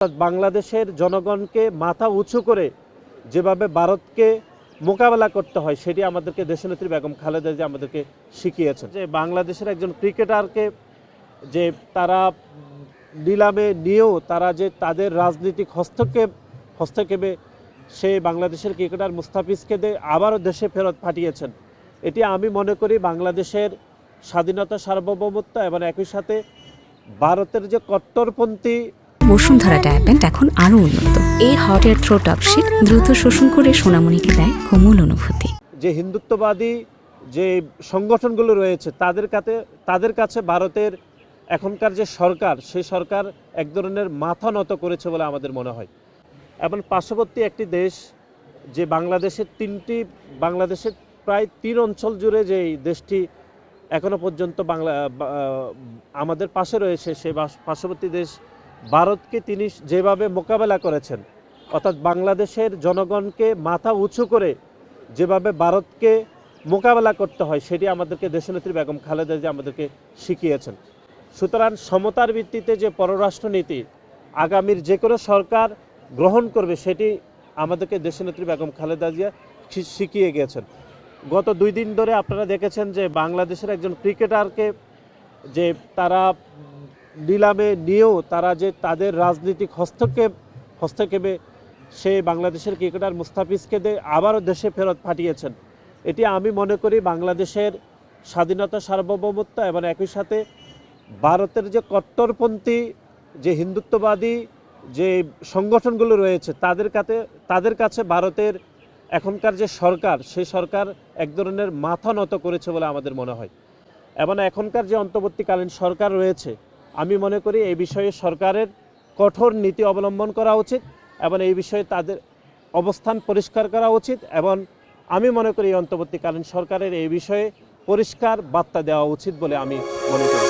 বাংলাদেশের জনগণকে মাথা উঁচু করে যেভাবে ভারতকে মোকাবেলা করতে হয় সেটি আমাদেরকে দেশনেত্রী বেগম খালেদা জিয়া আমাদেরকে শিখিয়েছেন। যে বাংলাদেশের একজন ক্রিকেটারকে যে তারা নিলামে নিয়েও তারা যে তাদের রাজনৈতিক হস্তক্ষেপে সেই বাংলাদেশের ক্রিকেটার মুস্তাফিজকে আবারও দেশে ফেরত পাঠিয়েছেন। এটি আমি মনে করি বাংলাদেশের স্বাধীনতা, সার্বভৌমত্ব এবং একই সাথে ভারতের যে কট্টরপন্থী বসুন্ধরা ডায়াপেন্ট এখন আরও উন্নত। এই হট এয়ার থ্রো টপশিট দ্রুত শোষণ করে সোনামণিকে দেয় কোমল অনুভূতি। যে হিন্দুত্ববাদী যে সংগঠনগুলো রয়েছে তাদের কাছে ভারতের এখনকার যে সরকার, সেই সরকার এক ধরনের মাথা নত করেছে বলে আমাদের মনে হয়। এবং পার্শ্ববর্তী একটি দেশ যে বাংলাদেশের প্রায় 3 অঞ্চল জুড়ে যে দেশটি এখনো পর্যন্ত আমাদের পাশে রয়েছে, সেই পার্শ্ববর্তী দেশ ভারতকে তিনি যেভাবে মোকাবেলা করেছেন, অর্থাৎ বাংলাদেশের জনগণকে মাথা উঁচু করে যেভাবে ভারতকে মোকাবেলা করতে হয় সেটি আমাদেরকে দেশনেত্রী বেগম খালেদা জিয়া আমাদেরকে শিখিয়েছেন। সুতরাং সমতার ভিত্তিতে যে পররাষ্ট্রনীতি আগামীর যে কোনো সরকার গ্রহণ করবে সেটি আমাদেরকে দেশনেত্রী বেগম খালেদা জিয়া শিখিয়ে গিয়েছেন। গত 2 দিন ধরে আপনারা দেখেছেন যে বাংলাদেশের একজন ক্রিকেটারকে যে তারা নিলামে নিয়েও তারা যে তাদের রাজনৈতিক হস্তক্ষেপে সেই বাংলাদেশের ক্রিকেটার মুস্তাফিজকে আবারও দেশে ফেরত পাঠিয়েছেন। এটি আমি মনে করি বাংলাদেশের স্বাধীনতা, সার্বভৌমত্ব এবং একই সাথে ভারতের যে কট্টরপন্থী যে হিন্দুত্ববাদী যে সংগঠনগুলো রয়েছে তাদের কাছে ভারতের এখনকার যে সরকার, সেই সরকার এক ধরনের মাথা নত করেছে বলে আমাদের মনে হয়। এবং এখনকার যে অন্তর্বর্তীকালীন সরকার রয়েছে, আমি মনে করি এই বিষয়ে সরকারের কঠোর নীতি অবলম্বন করা উচিত এবং এই বিষয়ে তাদের অবস্থান পরিষ্কার করা উচিত। এবং আমি মনে করি এই অন্তর্বর্তীকালীন সরকারের এই বিষয়ে পরিষ্কার বার্তা দেওয়া উচিত বলে আমি মনে করি।